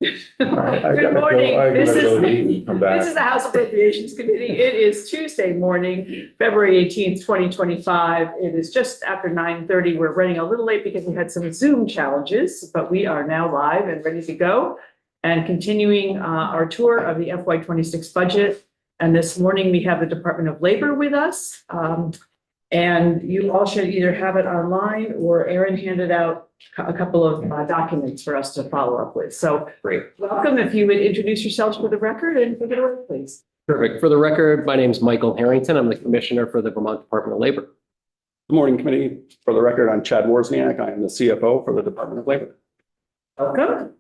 Good morning. This is the House Appropriations Committee. It is Tuesday morning, February 18th, 2025. It is just after 9:30. We're running a little late because we had some Zoom challenges, but we are now live and ready to go and continuing our tour of the FY26 budget. And this morning we have the Department of Labor with us. And you all should either have it online or Erin handed out a couple of documents for us to follow up with. So great. Welcome. If you would introduce yourselves for the record and take it away, please. Perfect. For the record, my name is Michael Harrington. I'm the Commissioner for the Vermont Department of Labor. Good morning, committee. For the record, I'm Chad Wozniak. I am the CFO for the Department of Labor. Welcome.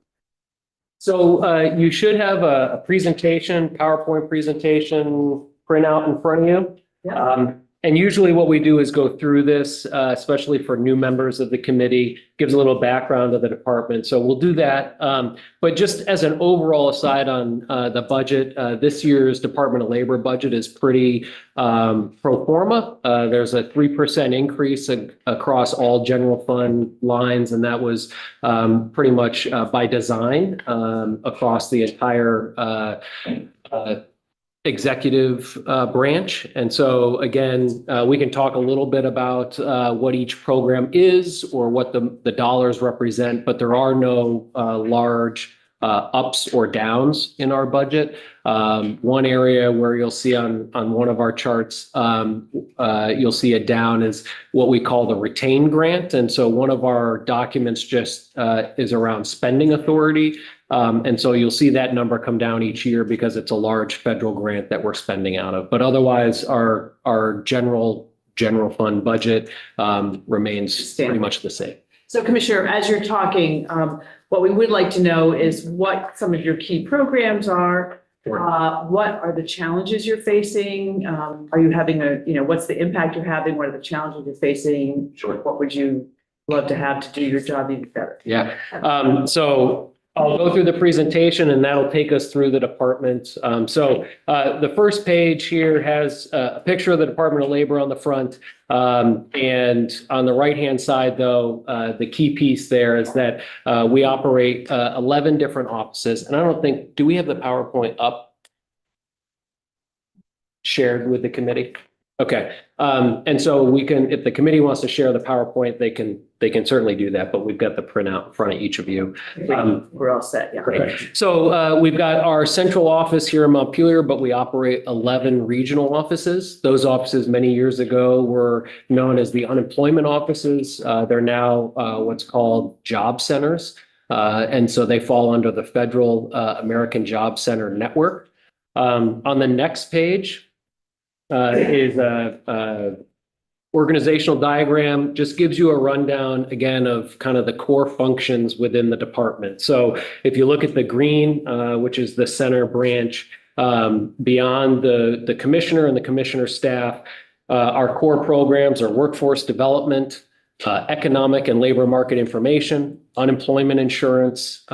So you should have a presentation, PowerPoint presentation printout in front of you. Yeah. And usually what we do is go through this, especially for new members of the committee, gives a little background of the department. So we'll do that. But just as an overall aside on the budget, this year's Department of Labor budget is pretty pro forma. There's a 3% increase across all general fund lines, and that was pretty much by design across the entire executive branch. And so again, we can talk a little bit about what each program is or what the dollars represent, but there are no large ups or downs in our budget. One area where you'll see on one of our charts, you'll see a down is what we call the retained grant. And so one of our documents just is around spending authority. And so you'll see that number come down each year because it's a large federal grant that we're spending out of. But otherwise, our general fund budget remains pretty much the same. So Commissioner, as you're talking, what we would like to know is what some of your key programs are. What are the challenges you're facing? Are you having what's the impact you're having? What are the challenges you're facing? Sure. What would you love to have to do your job even better? Yeah. So I'll go through the presentation and that'll take us through the departments. So the first page here has a picture of the Department of Labor on the front. And on the right-hand side, though, the key piece there is that we operate 11 different offices. And I don't think, do we have the PowerPoint up shared with the committee? Okay. And so we can, if the committee wants to share the PowerPoint, they can certainly do that, but we've got the printout in front of each of you. We're all set. Yeah. Great. So we've got our central office here in Montpelier, but we operate 11 regional offices. Those offices many years ago were known as the unemployment offices. They're now what's called job centers. And so they fall under the Federal American Job Center Network. On the next page, is a organizational diagram, just gives you a rundown again of kind of the core functions within the department. So if you look at the green, which is the center branch, beyond the commissioner and the commissioner staff, our core programs are workforce development, economic and labor market information, unemployment insurance,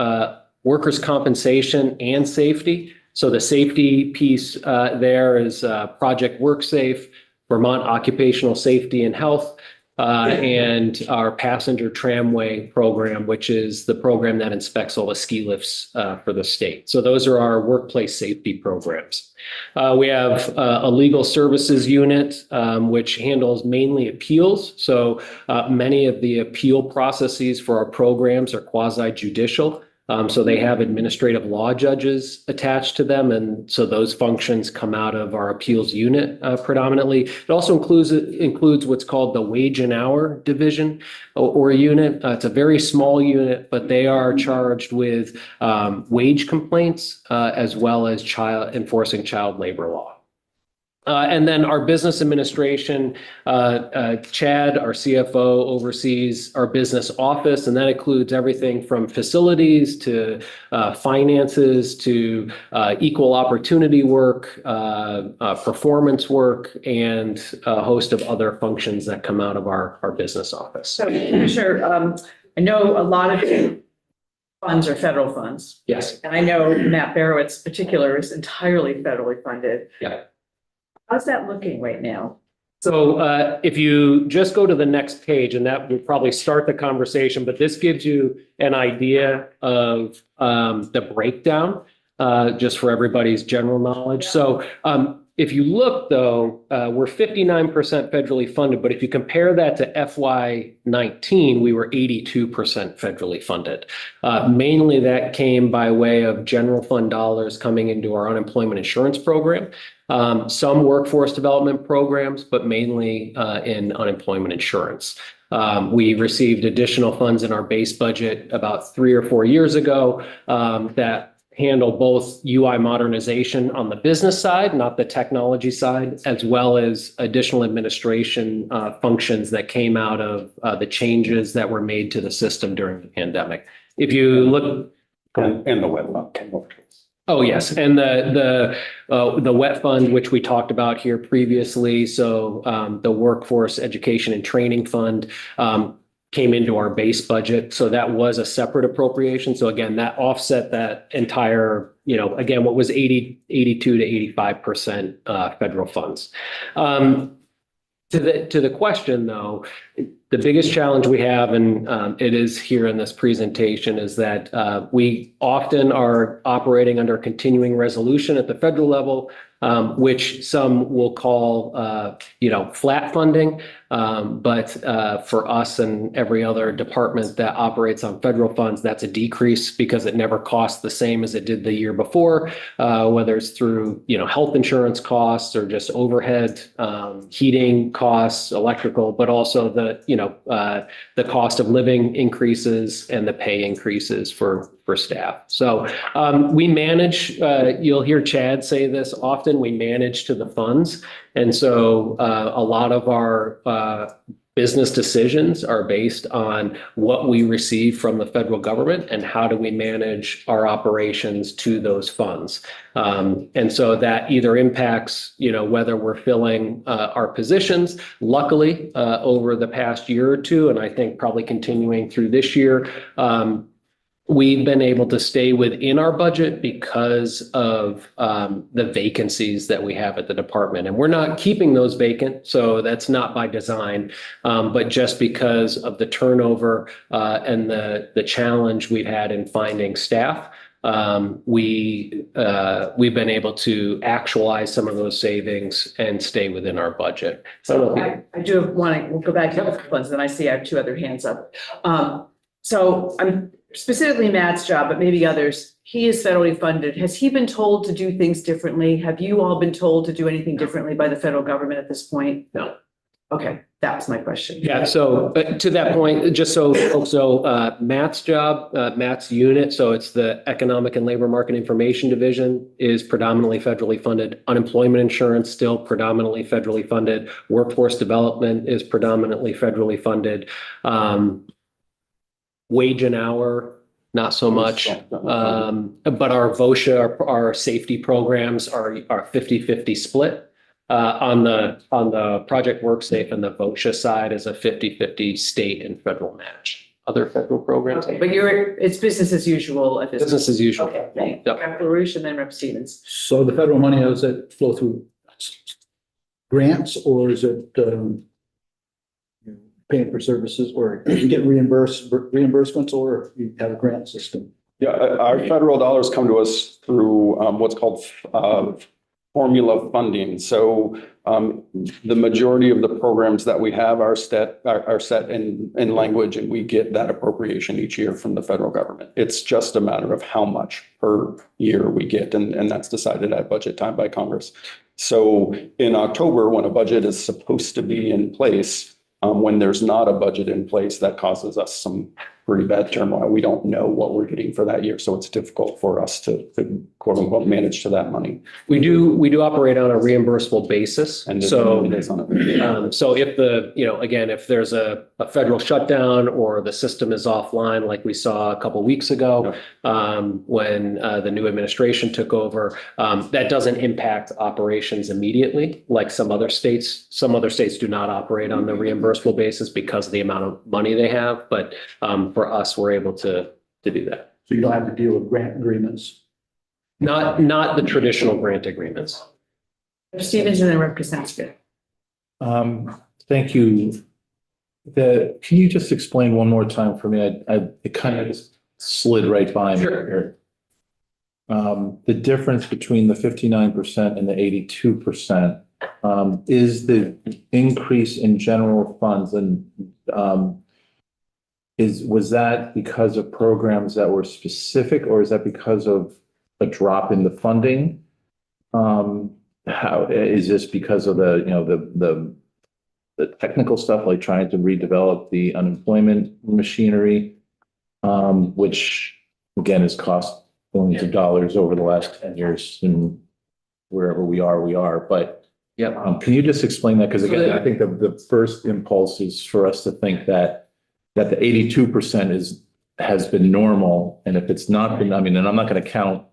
workers' compensation and safety. So the safety piece there is Project WorkSafe, Vermont Occupational Safety and Health, and our passenger tramway program, which is the program that inspects all the ski lifts for the state. So those are our workplace safety programs. We have a legal services unit, which handles mainly appeals. So many of the appeal processes for our programs are quasi-judicial. So they have administrative law judges attached to them. And so those functions come out of our appeals unit predominantly. It also includes what's called the wage and hour division or unit. It's a very small unit, but they are charged with wage complaints as well as enforcing child labor law. And then our business administration, Chad, our CFO, oversees our business office, and that includes everything from facilities to finances to equal opportunity work, performance work, and a host of other functions that come out of our business office. So, Commissioner, I know a lot of funds are federal funds. Yes. And I know Matt Barowitz in particular is entirely federally funded. Yeah. How's that looking right now? So if you just go to the next page, and that will probably start the conversation, but this gives you an idea of the breakdown, just for everybody's general knowledge. So if you look, though, we're 59% federally funded, but if you compare that to FY19, we were 82% federally funded. Mainly that came by way of general fund dollars coming into our unemployment insurance program, some workforce development programs, but mainly in unemployment insurance. We received additional funds in our base budget about 3 or 4 years ago that handle both UI modernization on the business side, not the technology side, as well as additional administration functions that came out of the changes that were made to the system during the pandemic. If you look. And the web fund came over to us. Oh, yes. And the wet fund, which we talked about here previously. So the Workforce Education and Training Fund came into our base budget. So that was a separate appropriation. So again, that offset that entire, again, what was 82 to 85% federal funds. To the question, though, the biggest challenge we have, and it is here in this presentation, is that we often are operating under continuing resolution at the federal level, which some will call, flat funding. But for us and every other department that operates on federal funds, that's a decrease because it never costs the same as it did the year before, whether it's through, health insurance costs or just overhead, heating costs, electrical, but also the cost of living increases and the pay increases for staff. So we manage, you'll hear Chad say this often, we manage to the funds. And so a lot of our business decisions are based on what we receive from the federal government and how do we manage our operations to those funds. And so that either impacts, whether we're filling our positions. Luckily, over the past year or two, and I think probably continuing through this year, we've been able to stay within our budget because of the vacancies that we have at the department. And we're not keeping those vacant, so that's not by design, but just because of the turnover and the challenge we've had in finding staff. We've been able to actualize some of those savings and stay within our budget. So I do want to, we'll go back to the funds, and I see I have 2 other hands up. So I'm specifically Matt's job, but maybe others. He is federally funded. Has he been told to do things differently? Have you all been told to do anything differently by the federal government at this point? No. Okay, that was my question. Yeah, so to that point, just so folks know, Matt's job, Matt's unit, so it's the Economic and Labor Market Information Division, is predominantly federally funded. Unemployment insurance, still predominantly federally funded. Workforce development is predominantly federally funded. Wage and hour, not so much. But our VOSHA, our safety programs are 50-50 split. On the Project WorkSafe and the VOSHA side is a 50-50 state and federal match. Other federal programs? Okay, but it's business as usual at this. Business as usual. Okay, thanks. Yep. Rep. LaRouche and then Rep. Stevens. So the federal money, does it flow through grants, or is it paying for services, or you get reimbursements, or you have a grant system? Yeah, our federal dollars come to us through what's called formula funding. So the majority of the programs that we have are set in language, and we get that appropriation each year from the federal government. It's just a matter of how much per year we get, and that's decided at budget time by Congress. So in October, when a budget is supposed to be in place, when there's not a budget in place, that causes us some pretty bad turmoil. We don't know what we're getting for that year, so it's difficult for us to quote unquote manage to that money. We do operate on a reimbursable basis. And so it is on a so if again, if there's a federal shutdown or the system is offline, like we saw a couple of weeks ago, when the new administration took over, that doesn't impact operations immediately, like some other states. Some other states do not operate on the reimbursable basis because of the amount of money they have. But for us, we're able to do that. So you don't have to deal with grant agreements? Not the traditional grant agreements. Rep. Stevens and then Rep. Krasinski. Thank you. Can you just explain one more time for me? It kind of just slid right by me Sure. here. The difference between the 59% and the 82%, is the increase in general funds and, was that because of programs that were specific, or is that because of a drop in the funding? How is this because of the technical stuff, like trying to redevelop the unemployment machinery, which again has cost billions of dollars over the last 10 years, and wherever we are. But Yep. can you just explain that? Because again, I think the first impulse is for us to think that the 82% has been normal, and if it's not been, I mean, and I'm not going to count.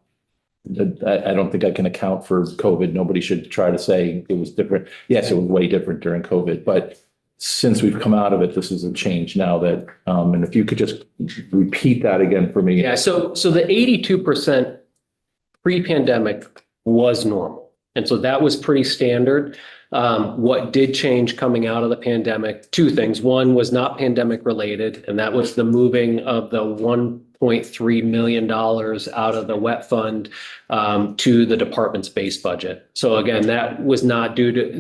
I don't think I can account for COVID. Nobody should try to say it was different. Yes, it was way different during COVID, but since we've come out of it, this is a change now that, and if you could just repeat that again for me. Yeah, so the 82% pre-pandemic was normal. And so that was pretty standard. What did change coming out of the pandemic? Two things. One was not pandemic related, and that was the moving of the $1.3 million out of the wet fund to the department's base budget. So again, that was not due to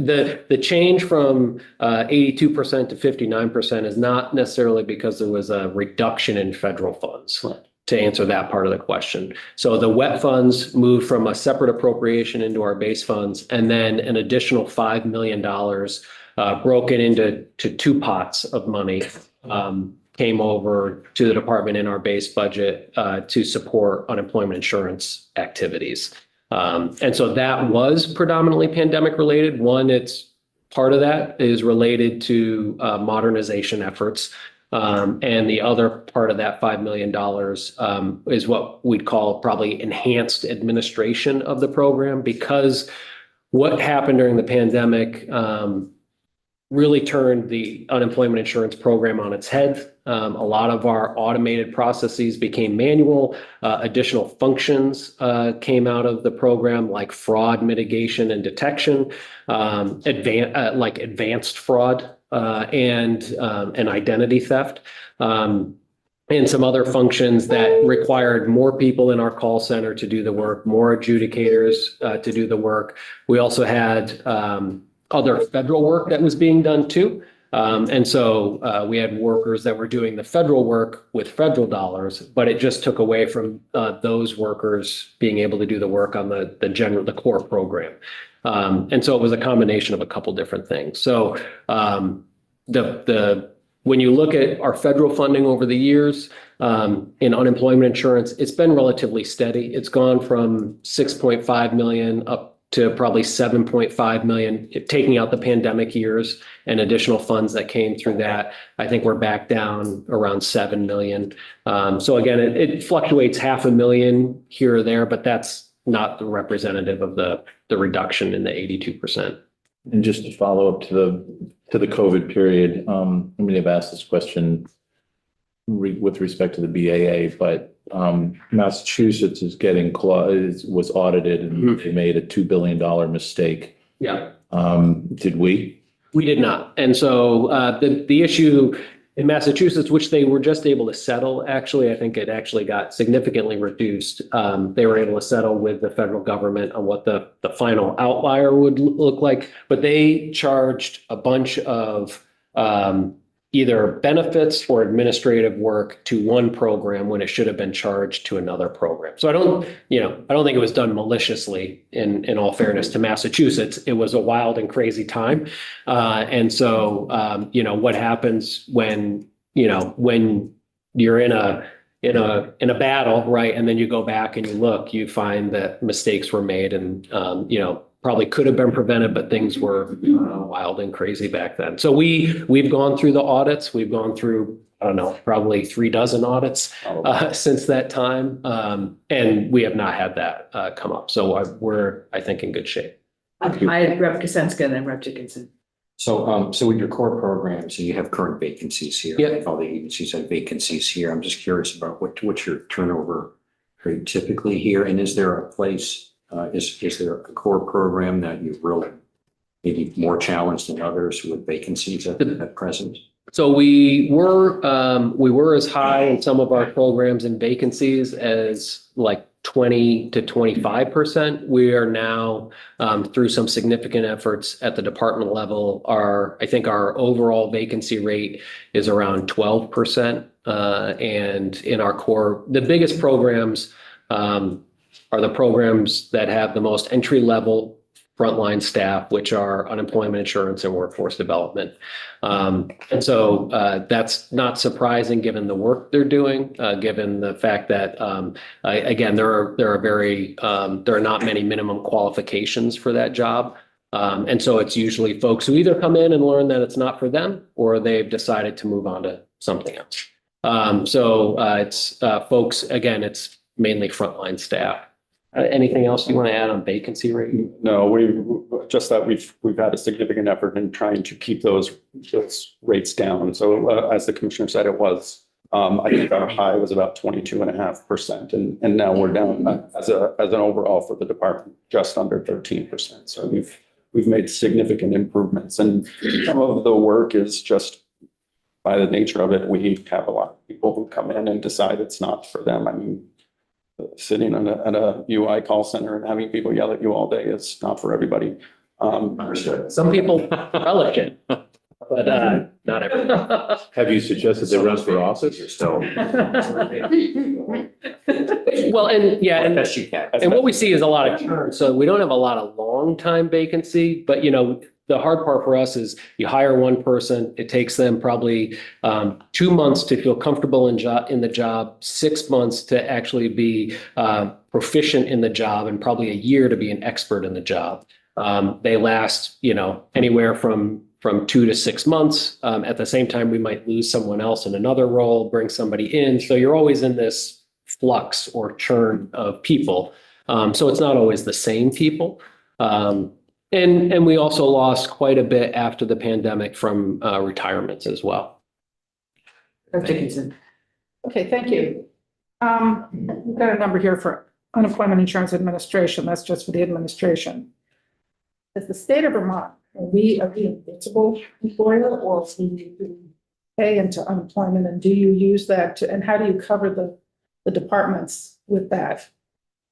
the change from 82% to 59% is not necessarily because there was a reduction in federal funds. To answer that part of the question. So the wet funds moved from a separate appropriation into our base funds, and then an additional $5 million broken into two pots of money came over to the department in our base budget to support unemployment insurance activities. And so that was predominantly pandemic related. One, it's part of that is related to modernization efforts. And the other part of that $5 million is what we'd call probably enhanced administration of the program, because what happened during the pandemic really turned the unemployment insurance program on its head. A lot of our automated processes became manual. Additional functions came out of the program, like fraud mitigation and detection, like advanced fraud. And identity theft, and some other functions that required more people in our call center to do the work, more adjudicators to do the work. We also had other federal work that was being done too. And so we had workers that were doing the federal work with federal dollars, but it just took away from those workers being able to do the work on the core program. And so it was a combination of a couple different things. So when you look at our federal funding over the years in unemployment insurance, it's been relatively steady. It's gone from 6.5 million up to probably 7.5 million, taking out the pandemic years and additional funds that came through that. I think we're back down around 7 million. So again, it fluctuates $500,000 here or there, but that's not the representative of the reduction in the 82%. And just to follow up to the COVID period, I mean, I've asked this question with respect to the BAA, but Massachusetts is was audited and they made a $2 billion mistake. Yeah. Did we? We did not. And so the issue in Massachusetts, which they were just able to settle, actually, I think it actually got significantly reduced. They were able to settle with the federal government on what the final outlier would look like, but they charged a bunch of either benefits or administrative work to one program when it should have been charged to another program. So I don't think it was done maliciously in all fairness to Massachusetts. It was a wild and crazy time. And so, what happens when you're in a battle, right? And then you go back and you look, you find that mistakes were made and, probably could have been prevented, but things were wild and crazy back then. So we've gone through the audits. We've gone through, I don't know, probably 36 audits since that time. And we have not had that come up. So we're, I think, in good shape. I had Rep. Kasenska and then Rep. Dickinson. So with your core programs, you have current vacancies here. Yeah. All the agencies have vacancies here. I'm just curious about what's your turnover rate typically here? And is there a place, is there a core program that you really maybe more challenged than others with vacancies at present? So we were as high in some of our programs and vacancies as like 20 to 25%. We are now, through some significant efforts at the department level, I think our overall vacancy rate is around 12%. And in our core, the biggest programs are the programs that have the most entry level frontline staff, which are unemployment insurance and workforce development. And so that's not surprising given the work they're doing, given the fact that, again, there are not many minimum qualifications for that job. And so it's usually folks who either come in and learn that it's not for them, or they've decided to move on to something else. It's folks, again, it's mainly frontline staff. Anything else you want to add on vacancy rate? No, we've had a significant effort in trying to keep those rates down. So as the commissioner said, it was, I think our high was about 22.5%. And now we're down as an overall for the department, just under 13%. So we've made significant improvements, and some of the work is just by the nature of it. We have a lot of people who come in and decide it's not for them. I mean, sitting at a UI call center and having people yell at you all day is not for everybody. Some people relish it, but not everyone. Have you suggested they run for office? So. Well, and yeah, and Best you can. what we see is a lot of churn. So we don't have a lot of long-time vacancy, but the hard part for us is you hire one person, it takes them probably 2 months to feel comfortable in the job, 6 months to actually be proficient in the job, and probably a year to be an expert in the job. They last, anywhere from 2 to 6 months. At the same time, we might lose someone else in another role, bring somebody in. So you're always in this flux or churn of people. So it's not always the same people. And we also lost quite a bit after the pandemic from retirements as well. Dickinson. Okay, thank you. We've got a number here for unemployment insurance administration. That's just for the administration. As the state of Vermont, are we a reimbursable employer, or do we pay into unemployment, and do you use that and how do you cover the departments with that?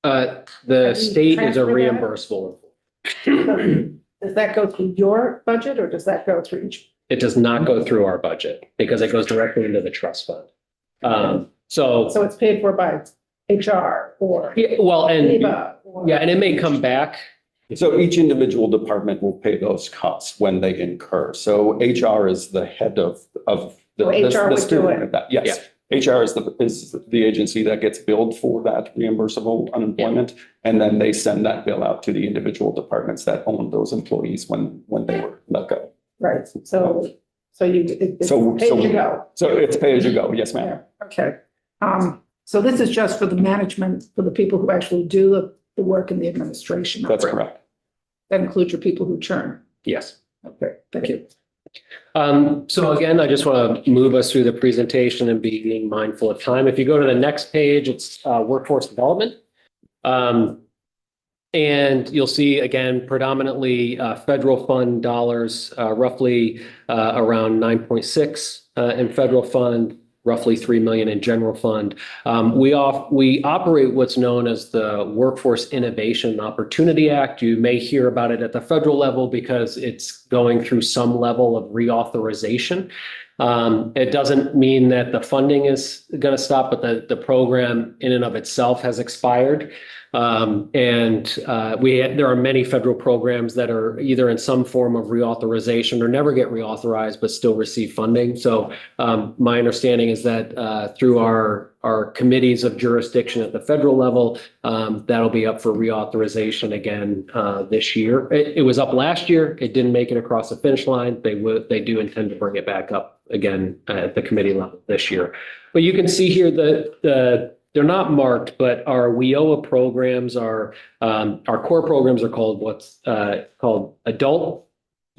The state is a transfer that? reimbursable. Does that go through your budget, or does that go through each? It does not go through our budget because it goes directly into the trust fund. So it's paid for by HR or yeah, well, and AVA or? yeah, and it may come back. So each individual department will pay those costs when they incur. So HR is the head of the HR would do steering it. of that. Yes. HR is the agency that gets billed for that reimbursable unemployment. And then they send that bill out to the individual departments that own those employees when they were let go. Right, it's pay as you go. So it's pay as you go. Yes, ma'am. Yeah, okay. So this is just for the management, for the people who actually do the work in the administration. That's correct. That includes your people who churn. Yes. Okay, thank you. So again, I just want to move us through the presentation and being mindful of time. If you go to the next page, it's workforce development. And you'll see again, predominantly federal fund dollars, roughly around 9.6 in federal fund, roughly 3 million in general fund. We operate what's known as the Workforce Innovation and Opportunity Act. You may hear about it at the federal level because it's going through some level of reauthorization. It doesn't mean that the funding is going to stop, but the program in and of itself has expired. There are many federal programs that are either in some form of reauthorization or never get reauthorized, but still receive funding. So my understanding is that through our committees of jurisdiction at the federal level, that'll be up for reauthorization again this year. It was up last year. It didn't make it across the finish line. They do intend to bring it back up again at the committee level this year. But you can see here they're not marked, but our WIOA programs our core programs are called what's called adult,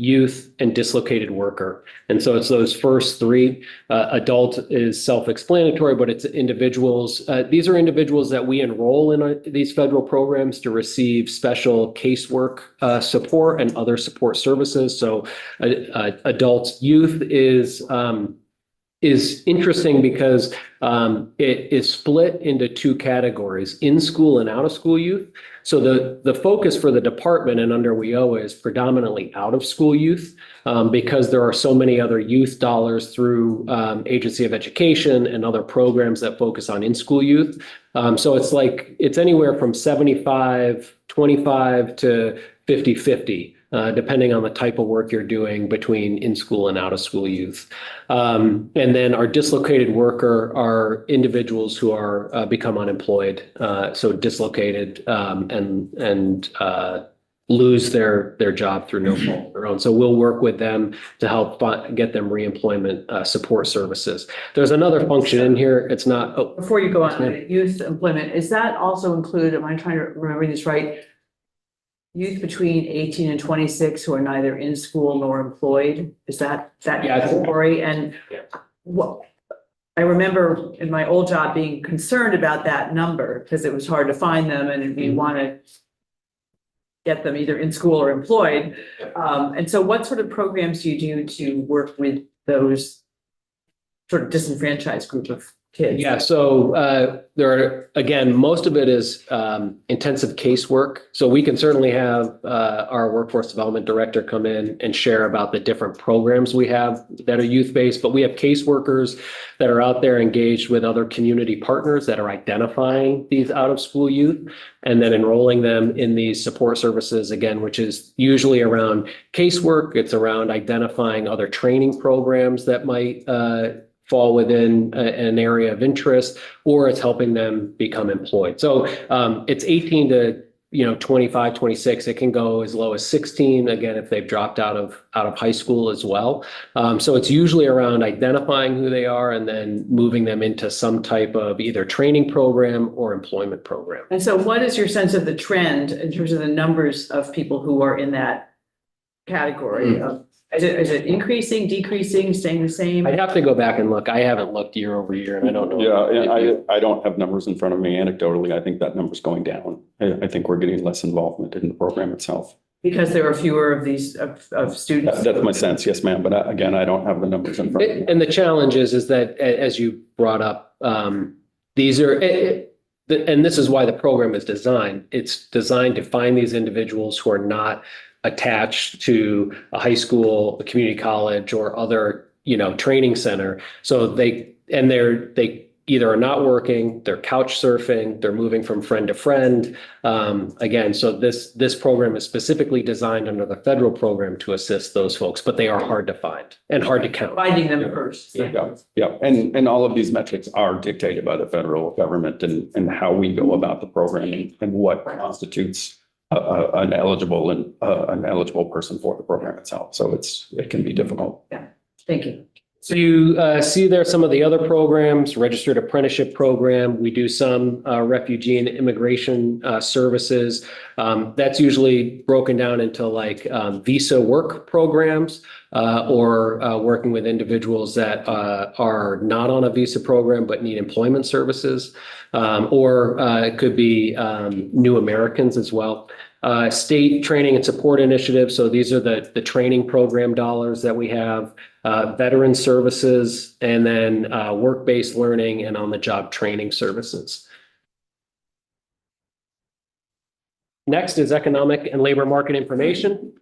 youth, and dislocated worker. And so it's those first three. Adult is self-explanatory, but it's individuals. These are individuals that we enroll in these federal programs to receive special casework support and other support services. So adult youth is interesting because it is split into two categories, in-school and out-of-school youth. So the focus for the department and under WIOA is predominantly out-of-school youth because there are so many other youth dollars through Agency of Education and other programs that focus on in-school youth. So it's anywhere from 75-25 to 50-50. Depending on the type of work you're doing between in-school and out-of-school youth. And then our dislocated worker are individuals who are become unemployed, so dislocated and lose their job through no fault of their own. So we'll work with them to help get them reemployment support services. There's another function in here. It's not. Oh, Before you go on, ma'am. youth employment, is that also include, am I trying to remember this right? Youth between 18 and 26 who are neither in school nor employed, is that Yeah, category? And Yeah. what, I remember in my old job being concerned about that number because it was hard to find them and we want to get them either in school or employed. And so what sort of programs do you do to work with those sort of disenfranchised group of kids? Yeah, so there are, again, most of it is intensive casework. So we can certainly have our workforce development director come in and share about the different programs we have that are youth-based, but we have caseworkers that are out there engaged with other community partners that are identifying these out-of-school youth and then enrolling them in these support services, again, which is usually around casework. It's around identifying other training programs that might fall within an area of interest, or it's helping them become employed. So it's 18 to 25, 26. It can go as low as 16, again, if they've dropped out of high school as well. So it's usually around identifying who they are and then moving them into some type of either training program or employment program. And so what is your sense of the trend in terms of the numbers of people who are in that category? Is it increasing, decreasing, staying the same? I'd have to go back and look. I haven't looked year over year and I don't know. Yeah, and I don't have numbers in front of me. Anecdotally, I think that number's going down. I think we're getting less involvement in the program itself. Because there are fewer of these, of students? That's my sense, yes, ma'am. But again, I don't have the numbers in front of me. And the challenge is that, as you brought up, these are, and this is why the program is designed. It's designed to find these individuals who are not attached to a high school, a community college, or other, training center. So they either are not working, they're couch surfing, they're moving from friend to friend. Again, so this program is specifically designed under the federal program to assist those folks, but they are hard to find and hard to count. Finding them first. Yeah. And all of these metrics are dictated by the federal government and how we go about the program and what constitutes an eligible person for the program itself. So it can be difficult. Yeah, thank you. So you see there some of the other programs, registered apprenticeship program. We do some refugee and immigration services. That's usually broken down into like visa work programs or working with individuals that are not on a visa program but need employment services. Or it could be new Americans as well. State training and support initiatives. So these are the training program dollars that we have, veteran services, and then work-based learning and on-the-job training services. Next is economic and labor market information.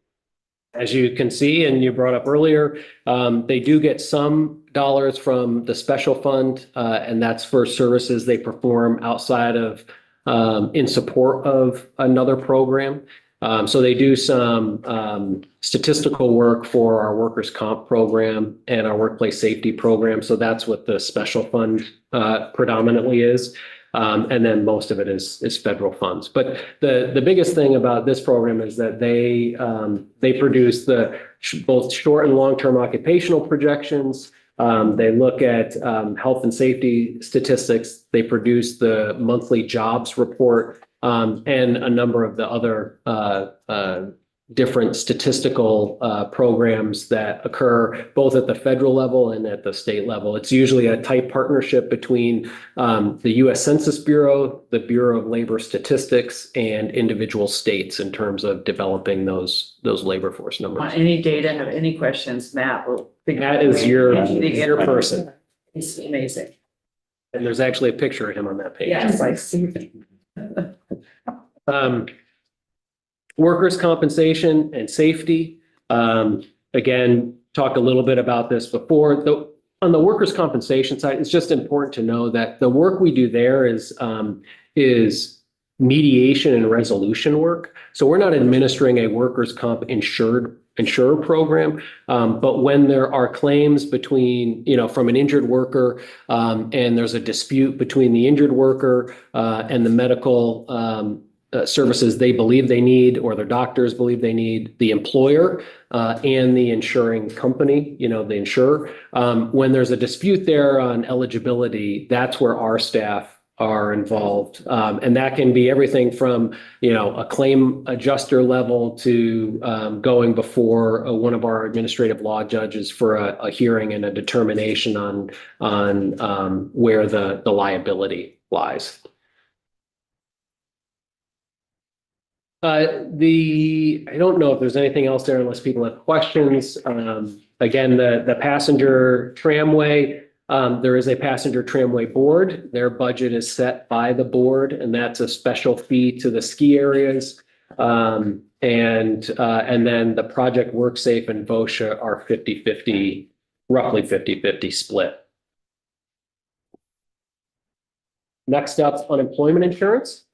As you can see, and you brought up earlier, they do get some dollars from the special fund, and that's for services they perform outside of in support of another program. So they do some statistical work for our workers' comp program and our workplace safety program. So that's what the special fund predominantly is. And then most of it is federal funds. But the biggest thing about this program is that they produce both short and long-term occupational projections. They look at health and safety statistics. They produce the monthly jobs report and a number of the other different statistical programs that occur both at the federal level and at the state level. It's usually a tight partnership between the U.S. Census Bureau, the Bureau of Labor Statistics, and individual states in terms of developing those labor force numbers. Want any data, have any questions, Matt will. That is your person. It's amazing. And there's actually a picture of him on that page. Yes, I see. Workers' compensation and safety. Again, talked a little bit about this before. On the workers' compensation side, it's just important to know that the work we do there is mediation and resolution work. So we're not administering a workers' comp insurer program, but when there are claims between, from an injured worker, and there's a dispute between the injured worker and the medical services they believe they need, or their doctors believe they need, the employer and the insuring company, the insurer. When there's a dispute there on eligibility, that's where our staff are involved. And that can be everything from, a claim adjuster level to going before one of our administrative law judges for a hearing and a determination on where the liability lies. I don't know if there's anything else there unless people have questions. Again, the passenger tramway, there is a passenger tramway board. Their budget is set by the board, and that's a special fee to the ski areas. And then the Project WorkSafe and VOSHA are 50-50, roughly 50-50 split. Next up, unemployment insurance.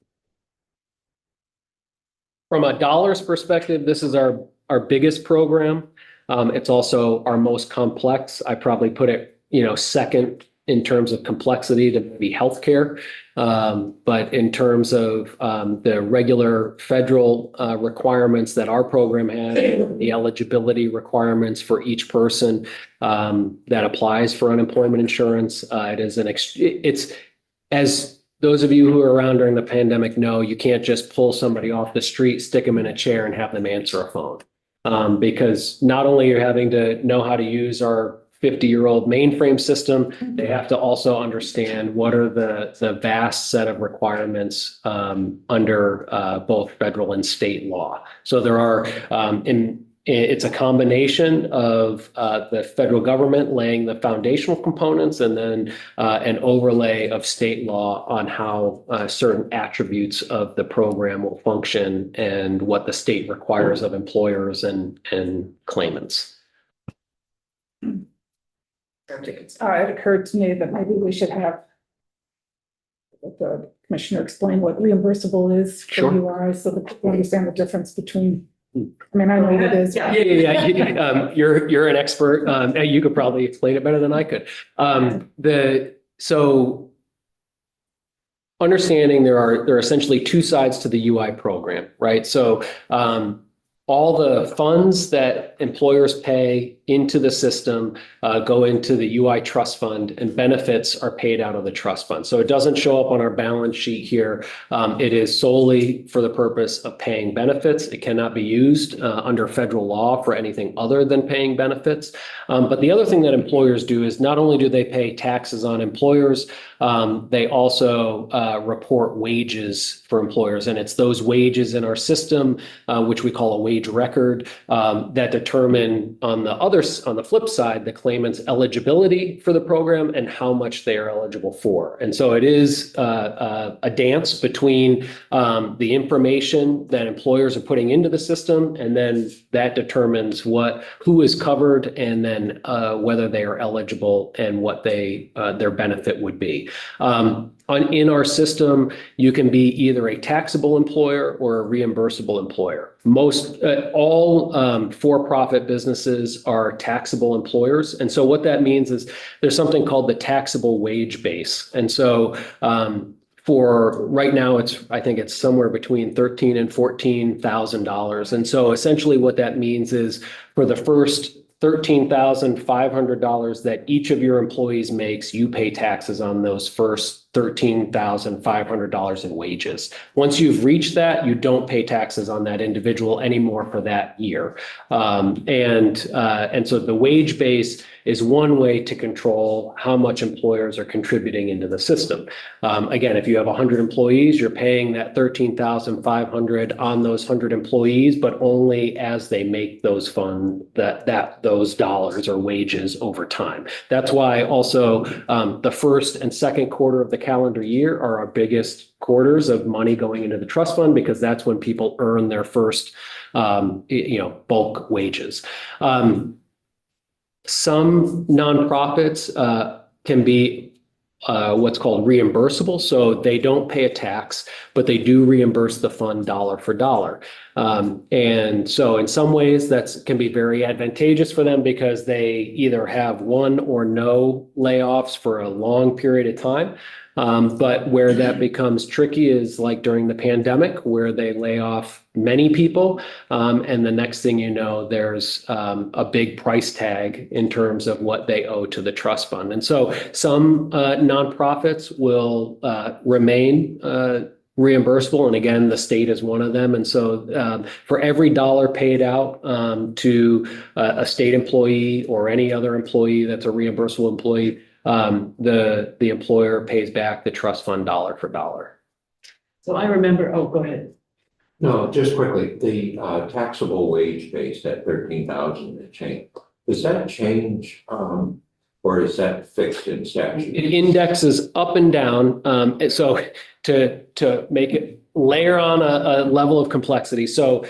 From a dollars perspective, this is our biggest program. It's also our most complex. I probably put it, second in terms of complexity to be healthcare. But in terms of the regular federal requirements that our program has, the eligibility requirements for each person that applies for unemployment insurance, it's as those of you who are around during the pandemic know, you can't just pull somebody off the street, stick them in a chair and have them answer a phone. Because not only are you having to know how to use our 50-year-old mainframe system, they have to also understand what are the vast set of requirements under both federal and state law. So there are, it's a combination of the federal government laying the foundational components and then an overlay of state law on how certain attributes of the program will function and what the state requires of employers and claimants. It occurred to me that maybe we should have the commissioner explain what reimbursable is for Sure. UI so that people understand the difference between. I mean, I know what it is. Yeah. You're an expert. You could probably explain it better than I could. So understanding there are essentially two sides to the UI program, right? So all the funds that employers pay into the system go into the UI trust fund, and benefits are paid out of the trust fund. So it doesn't show up on our balance sheet here. It is solely for the purpose of paying benefits. It cannot be used under federal law for anything other than paying benefits. But the other thing that employers do is not only do they pay taxes on employers, they also report wages for employers. And it's those wages in our system, which we call a wage record, that determine on the flip side, the claimant's eligibility for the program and how much they are eligible for. And so it is a dance between the information that employers are putting into the system, and then that determines who is covered, and then whether they are eligible and what their benefit would be. In our system, you can be either a taxable employer or a reimbursable employer. All for-profit businesses are taxable employers. And so what that means is there's something called the taxable wage base. And so for right now, I think it's somewhere between $13,000 and $14,000. And so essentially what that means is for the first $13,500 that each of your employees makes, you pay taxes on those first $13,500 in wages. Once you've reached that, you don't pay taxes on that individual anymore for that year. And so the wage base is one way to control how much employers are contributing into the system. Again, if you have 100 employees, you're paying that $13,500 on those 100 employees, but only as they make those those dollars or wages over time. That's why also the first and second quarter of the calendar year are our biggest quarters of money going into the trust fund, because that's when people earn their first bulk wages. Some nonprofits can be what's called reimbursable. So they don't pay a tax, but they do reimburse the fund dollar for dollar. And so in some ways that can be very advantageous for them, because they either have one or no layoffs for a long period of time. But where that becomes tricky is like during the pandemic, where they lay off many people. And the next thing you know, there's a big price tag in terms of what they owe to the trust fund. And so some nonprofits will remain reimbursable. And again, the state is one of them. And so for every dollar paid out to a state employee or any other employee that's a reimbursable employee, the employer pays back the trust fund dollar for dollar. So I remember, oh, go ahead. No, just quickly, the taxable wage base at 13,000 and change, does that change or is that fixed in statute? It indexes up and down. So to make it layer on a level of complexity. So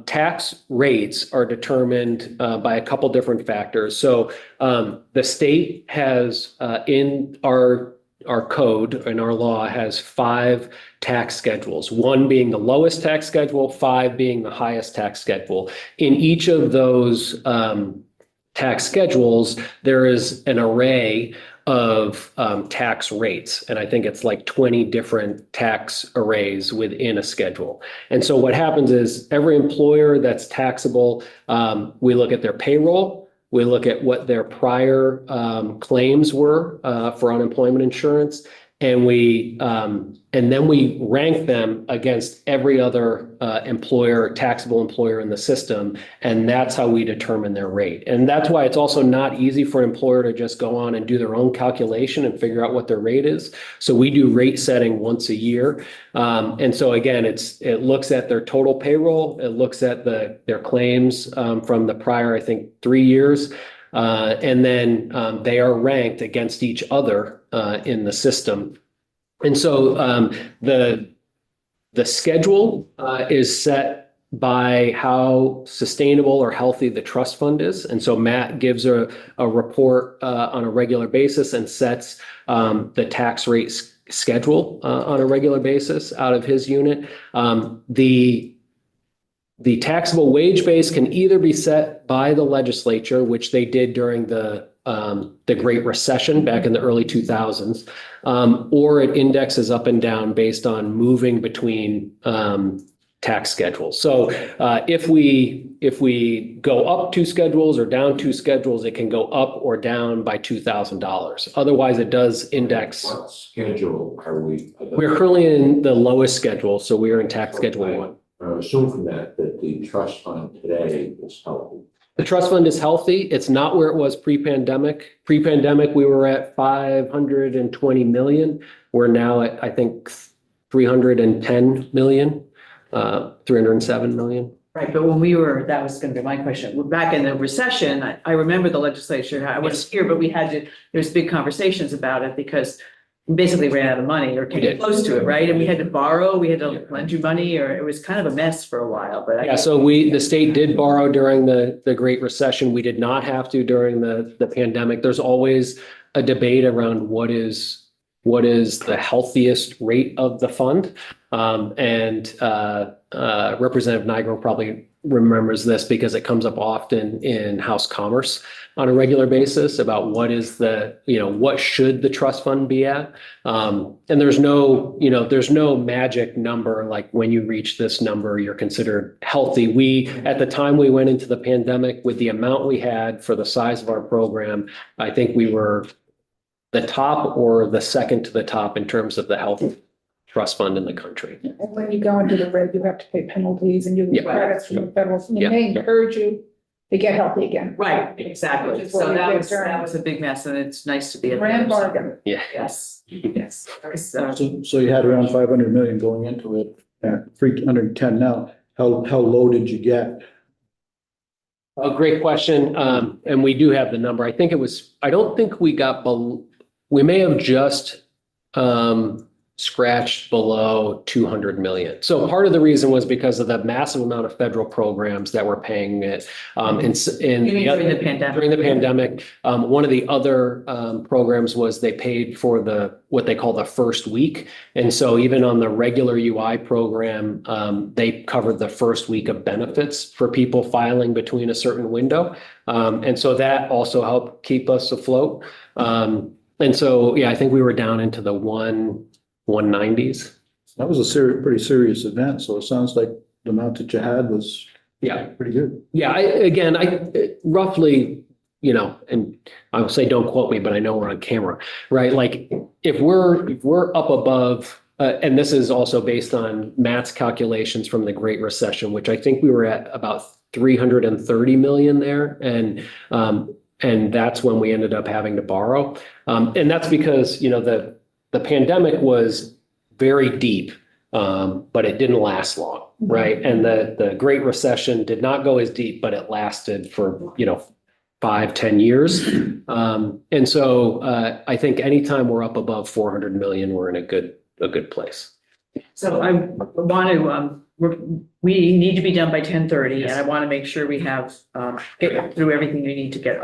tax rates are determined by a couple different factors. So the state has in our code and our law has 5 tax schedules, 1 being the lowest tax schedule, 5 being the highest tax schedule. In each of those tax schedules, there is an array of tax rates. And I think it's like 20 different tax arrays within a schedule. And so what happens is every employer that's taxable, we look at their payroll, we look at what their prior claims were for unemployment insurance, and then we rank them against every other taxable employer in the system, and that's how we determine their rate. And that's why it's also not easy for an employer to just go on and do their own calculation and figure out what their rate is. So we do rate setting once a year. And so again, it looks at their total payroll, it looks at their claims from the prior, I think, 3 years. And then they are ranked against each other in the system. And so the schedule is set by how sustainable or healthy the trust fund is. And so Matt gives a report on a regular basis and sets the tax rate schedule on a regular basis out of his unit. The taxable wage base can either be set by the legislature, which they did during the Great Recession back in the early 2000s, or it indexes up and down based on moving between tax schedules. So if we go up 2 schedules or down 2 schedules, it can go up or down by $2,000. Otherwise, it does index. What schedule are we? We're currently in the lowest schedule, so we are in tax schedule 1. I assume from that the trust fund today is healthy. The trust fund is healthy. It's not where it was pre-pandemic. Pre-pandemic, we were at 520 million. We're now at, I think, 310 million, 307 million. Right, but when that was going to be my question. Back in the recession, I remember the legislature, I was here, but there's big conversations about it because we basically ran out of money or came close to it, right? And we had to borrow, we had to lend you money, or it was kind of a mess for a while, but. Yeah, so the state did borrow during the Great Recession. We did not have to during the pandemic. There's always a debate around what is the healthiest rate of the fund. And Representative Nigro probably remembers this because it comes up often in House Commerce on a regular basis about what should the trust fund be at? And there's no magic number, like when you reach this number, you're considered healthy. At the time we went into the pandemic with the amount we had for the size of our program, I think we were the top or the second to the top in terms of the health trust fund in the country. And when you go into the red, you have to pay penalties and you lose Yeah. credits from the federal, and Yeah. they encourage you to get healthy again. Right, exactly. Which is what So we that did was, during- that was a big mess and it's nice to be at the Grand other side. bargain. Yeah. Yes, yes. So you had around 500 million going into it, at 310 now. How low did you get? A great question. And we do have the number. I don't think we got, we may have just, scratched below 200 million. So part of the reason was because of the massive amount of federal programs that were paying it. In You mean during the pandemic? During the pandemic, one of the other programs was they paid for what they call the first week. And so even on the regular UI program, they covered the first week of benefits for people filing between a certain window. And so that also helped keep us afloat. And so, yeah, I think we were down into the 190s. That was a pretty serious event, so it sounds like the amount that you had was Yeah. pretty good. Yeah, I roughly, and I will say, don't quote me, but I know we're on camera, right? Like if we're up above, and this is also based on Matt's calculations from the Great Recession, which I think we were at about 330 million there. And that's when we ended up having to borrow. And that's because, the pandemic was very deep, but it didn't last long, right? And the Great Recession did not go as deep, but it lasted for, 5-10 years. And so I think anytime we're up above 400 million, we're in a good place. So I want to, we need to be done by 10:30 Yes. and I want to make sure we have, get through everything we need to get.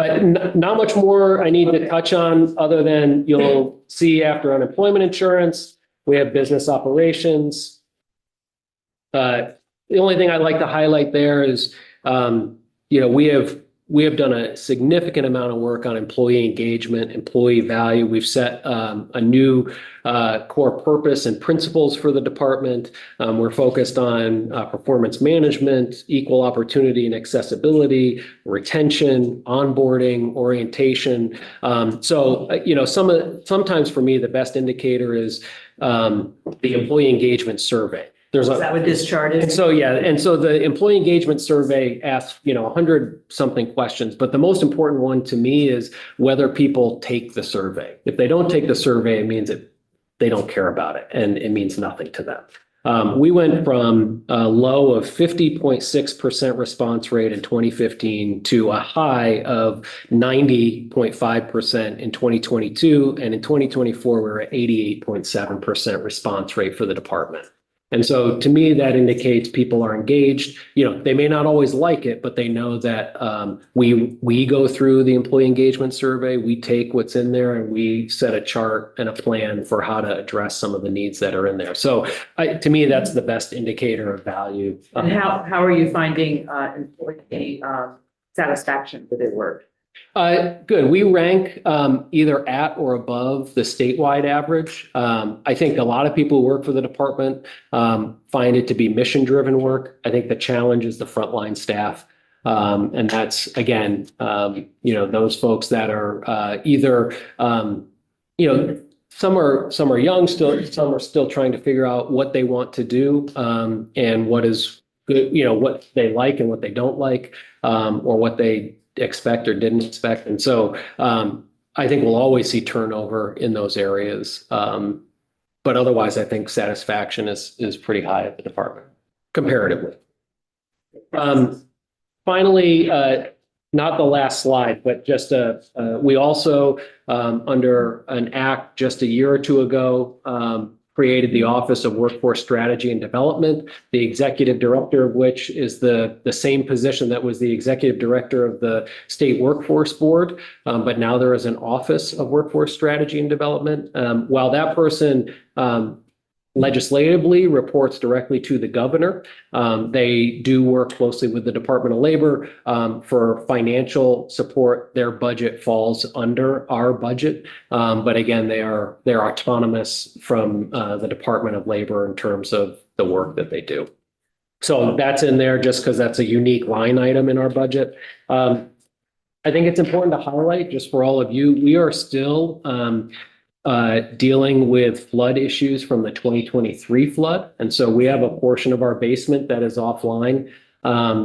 Not much more I need to touch on, other than you'll see after unemployment insurance, we have business operations. The only thing I'd like to highlight there is, we have done a significant amount of work on employee engagement, employee value. We've set a new core purpose and principles for the department. We're focused on performance management, equal opportunity and accessibility, retention, onboarding, orientation. Sometimes for me, the best indicator is the employee engagement survey. Is that what this chart And is? so, yeah, and so the employee engagement survey asks, 100 something questions, but the most important one to me is whether people take the survey. If they don't take the survey, it means that they don't care about it and it means nothing to them. We went from a low of 50.6% response rate in 2015 to a high of 90.5% in 2022. And in 2024, we were at 88.7% response rate for the department. And so to me, that indicates people are engaged. They may not always like it, but they know that we go through the employee engagement survey, we take what's in there and we set a chart and a plan for how to address some of the needs that are in there. So to me, that's the best indicator of value. And how are you finding employee satisfaction with their work? Good. We rank either at or above the statewide average. I think a lot of people who work for the department find it to be mission-driven work. I think the challenge is the frontline staff. And that's, again, those folks that are either, some are young still, some are still trying to figure out what they want to do and what is good, what they like and what they don't like, or what they expect or didn't expect. And so I think we'll always see turnover in those areas. But otherwise, I think satisfaction is pretty high at the department comparatively. Finally, not the last slide, but just we also, under an act just a year or two ago, created the Office of Workforce Strategy and Development, the executive director of which is the same position that was the executive director of the State Workforce Board. But now there is an Office of Workforce Strategy and Development. While that person legislatively reports directly to the governor, they do work closely with the Department of Labor for financial support. Their budget falls under our budget. But again, they're autonomous from the Department of Labor in terms of the work that they do. So that's in there just because that's a unique line item in our budget. I think it's important to highlight, just for all of you, we are still dealing with flood issues from the 2023 flood. And so we have a portion of our basement that is offline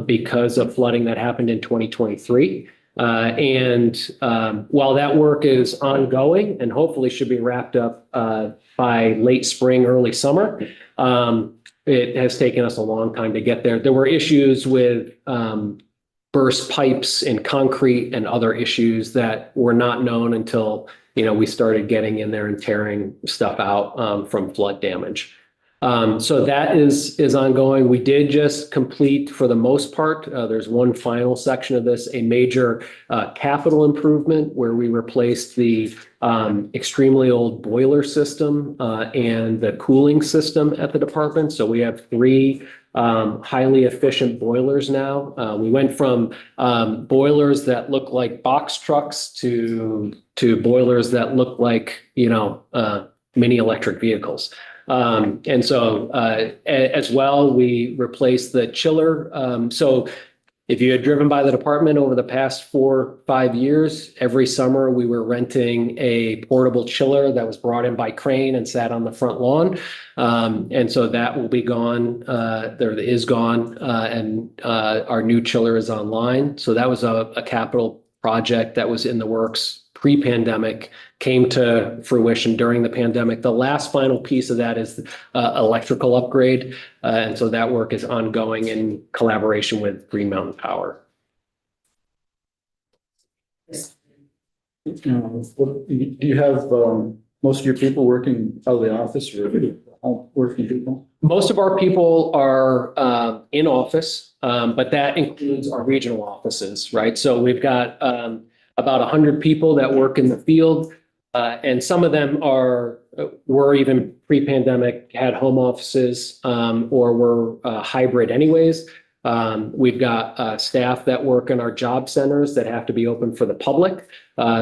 because of flooding that happened in 2023. While that work is ongoing and hopefully should be wrapped up by late spring, early summer, it has taken us a long time to get there. There were issues with burst pipes in concrete and other issues that were not known until, we started getting in there and tearing stuff out from flood damage. So that is ongoing. We did just complete, for the most part, there's one final section of this, a major capital improvement where we replaced the extremely old boiler system and the cooling system at the department. So we have 3 highly efficient boilers now. We went from boilers that look like box trucks to boilers that look like, mini electric vehicles. As well, we replaced the chiller. So if you had driven by the department over the past 4 or 5 years, every summer we were renting a portable chiller that was brought in by crane and sat on the front lawn. So that will be gone. There is gone, and our new chiller is online. So that was a capital project that was in the works pre-pandemic, came to fruition during the pandemic. The last final piece of that is electrical upgrade. And so that work is ongoing in collaboration with Green Mountain Power. Do you have most of your people working out of the office or home working people? Most of our people are in office, but that includes our regional offices, right? So we've got about 100 people that work in the field, and some of them were even pre-pandemic, had home offices or were hybrid anyways. We've got staff that work in our job centers that have to be open for the public.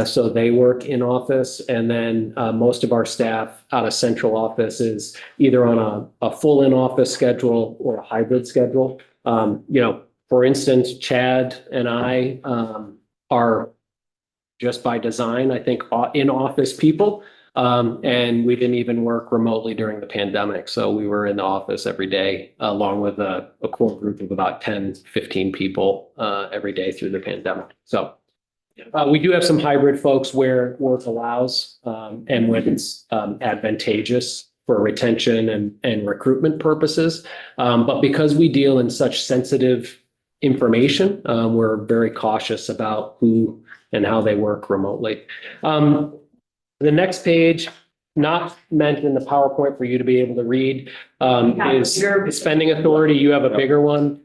So they work in office, and then most of our staff out of central office is either on a full in-office schedule or a hybrid schedule. For instance, Chad and I are just by design, I think, in-office people. And we didn't even work remotely during the pandemic. So we were in the office every day, along with a core group of about 10, 15 people every day through the pandemic. So we do have some hybrid folks where work allows and when it's advantageous for retention and recruitment purposes. But because we deal in such sensitive information, we're very cautious about who and how they work remotely. The next page, not meant in the PowerPoint for you to be able to read, is spending authority. You have a bigger one.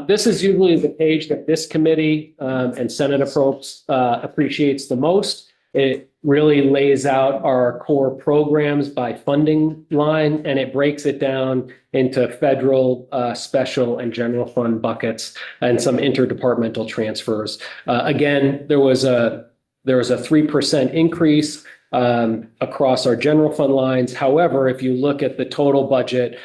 This is usually the page that this committee and Senate appreciates the most. It really lays out our core programs by funding line, and it breaks it down into federal, special, and general fund buckets and some interdepartmental transfers. Again, there was a 3% increase across our general fund lines. However, if you look at the total budget,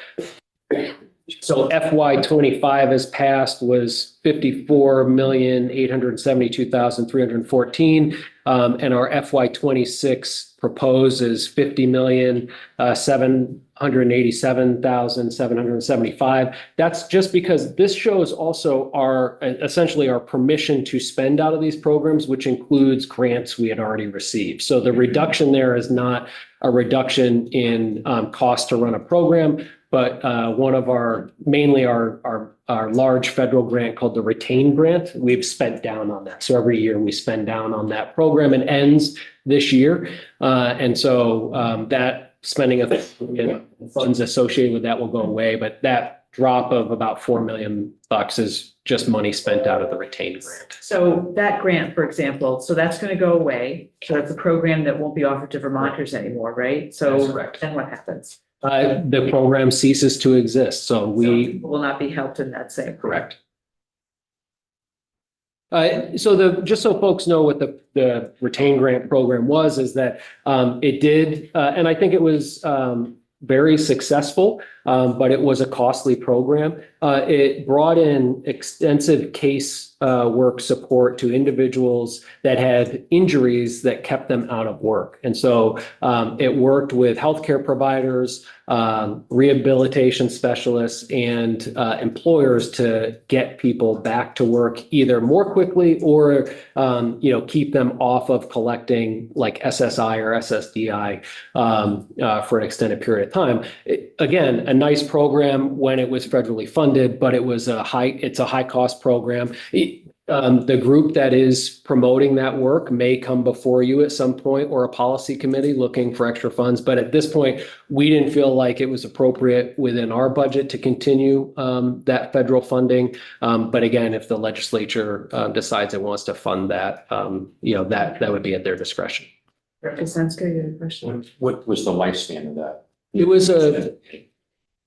so FY25 as passed was 54,872,314, and our FY26 proposed is 50,787,775. That's just because this shows also essentially our permission to spend out of these programs, which includes grants we had already received. So the reduction there is not a reduction in cost to run a program, but one of mainly our large federal grant called the Retain Grant, we've spent down on that. So every year we spend down on that program and ends this year. And so that spending of funds associated with that will go away, but that drop of about $4 million is just money spent out of the Retain Grant. So that grant, for example, so that's going to go away. So that's a program that won't be offered to Vermonters anymore, right? So That's correct. then what happens? The program ceases to exist, so People will not be helped in that same. correct. Just so folks know what the Retain Grant program was, is that it did, and I think it was very successful, but it was a costly program. It brought in extensive case work support to individuals that had injuries that kept them out of work. And so it worked with healthcare providers, rehabilitation specialists, and employers to get people back to work either more quickly or, keep them off of collecting like SSI or SSDI for an extended period of time. Again, a nice program when it was federally funded, but it's a high cost program. The group that is promoting that work may come before you at some point, or a policy committee looking for extra funds. But at this point, we didn't feel like it was appropriate within our budget to continue that federal funding. But again, if the legislature decides it wants to fund that, that would be at their discretion. Representative, you had a question? What was the lifespan of that? It was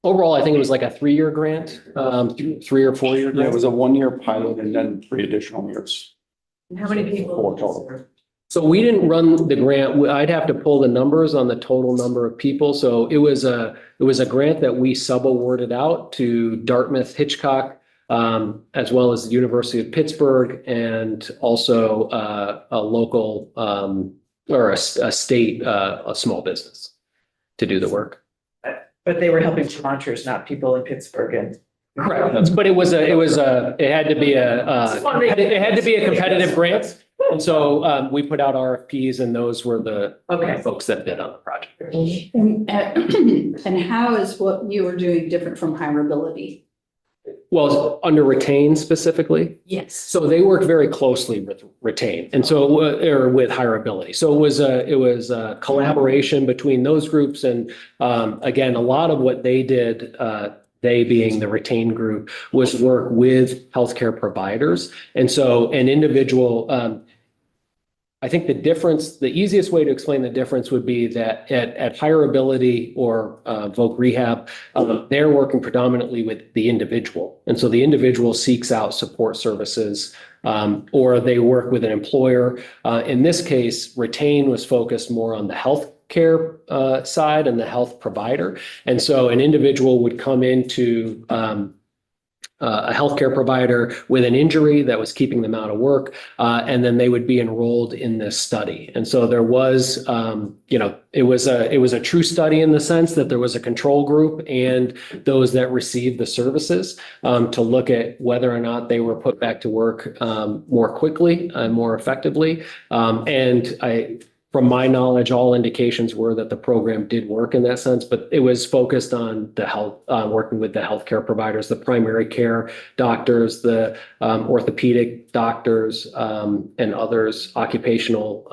overall, I think it was like a 3-year grant, 3 or 4 year Yeah, it grant. was a 1-year pilot and then 3 additional years. And how many people? 4 total. So we didn't run the grant. I'd have to pull the numbers on the total number of people. So it was a grant that we sub-awarded out to Dartmouth Hitchcock, as well as the University of Pittsburgh, and also a local or a state, a small business to do the work. But they were helping Vermonters, not people in Pittsburgh and. Correct. But it had to be a competitive grant. And so we put out RFPs, and those were the folks that bid on the project. And how is what you were doing different from hireability? Well, under Retain specifically. Yes. So they work very closely with Retain, and so or with hireability. So it was a collaboration between those groups, and again, a lot of what they did, they being the Retain group, was work with healthcare providers, and so an individual. I think the easiest way to explain the difference would be that at hireability or Voc Rehab, they're working predominantly with the individual. And so the individual seeks out support services, or they work with an employer. In this case, Retain was focused more on the healthcare side and the health provider. And so an individual would come into a healthcare provider with an injury that was keeping them out of work, and then they would be enrolled in this study. And so there was, it was a true study in the sense that there was a control group and those that received the services to look at whether or not they were put back to work more quickly and more effectively. From my knowledge, all indications were that the program did work in that sense, but it was focused on the health, working with the healthcare providers, the primary care doctors, the orthopedic doctors, and others, occupational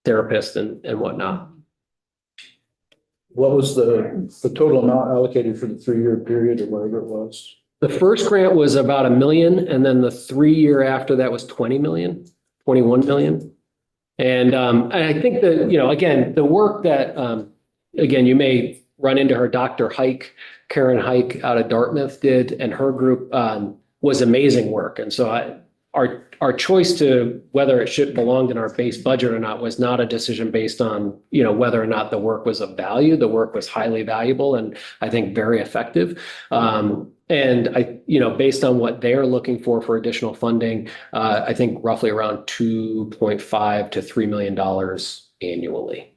therapists and whatnot. What was the total amount allocated for the 3-year period or whatever it was? The first grant was about $1 million, and then the 3-year after that was 21 million. And I think that, again, the work that, again, you may run into her, Karen Hike out of Dartmouth did, and her group was amazing work. And so our choice to whether it should belong in our base budget or not was not a decision based on, whether or not the work was of value. The work was highly valuable and I think very effective. And based on what they're looking for additional funding, I think roughly around $2.5 to $3 million annually.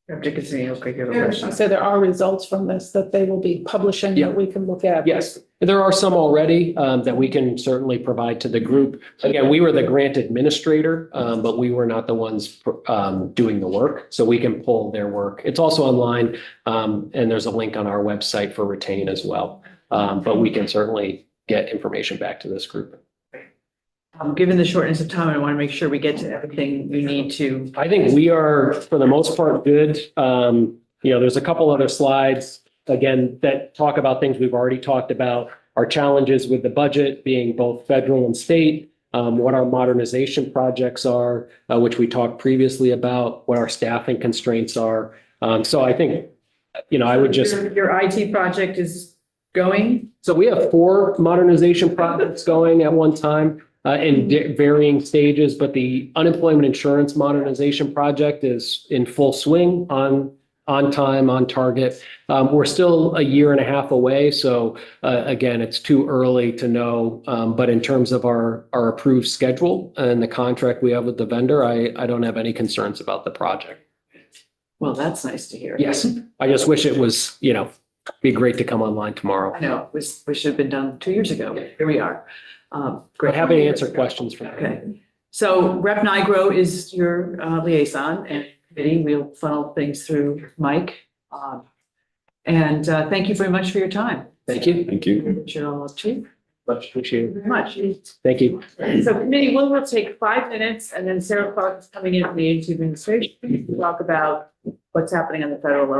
So there are results from this that they will be publishing that we can look at. Yes, there are some already that we can certainly provide to the group. Again, we were the grant administrator, but we were not the ones doing the work. So we can pull their work. It's also online, and there's a link on our website for Retain as well. But we can certainly get information back to this group. Given the shortness of time, I want to make sure we get to everything you need to. I think we are, for the most part, good. There's a couple other slides, again, that talk about things we've already talked about. Our challenges with the budget being both federal and state, what our modernization projects are, which we talked previously about, what our staffing constraints are. So I think, I would just. Your IT project is going? So we have 4 modernization projects going at one time. In varying stages, but the unemployment insurance modernization project is in full swing on on time, on target. We're still a year and a half away, so again, it's too early to know. But in terms of our approved schedule and the contract we have with the vendor, I don't have any concerns about the project. Well, that's nice to hear. Yes, I just wish it was, be great to come online tomorrow. I know, we should have been done 2 years ago. Here we are. Great, happy to answer questions from you. Okay. So Rep. Nigro is your liaison and committee. We'll funnel things through Mike. And thank you very much for your time. Thank you. Thank you. You're all up to. Much appreciated. Very much. Thank you. So committee, we'll take 5 minutes and then Sarah Clark is coming in from the agency administration to talk about what's happening on the federal level.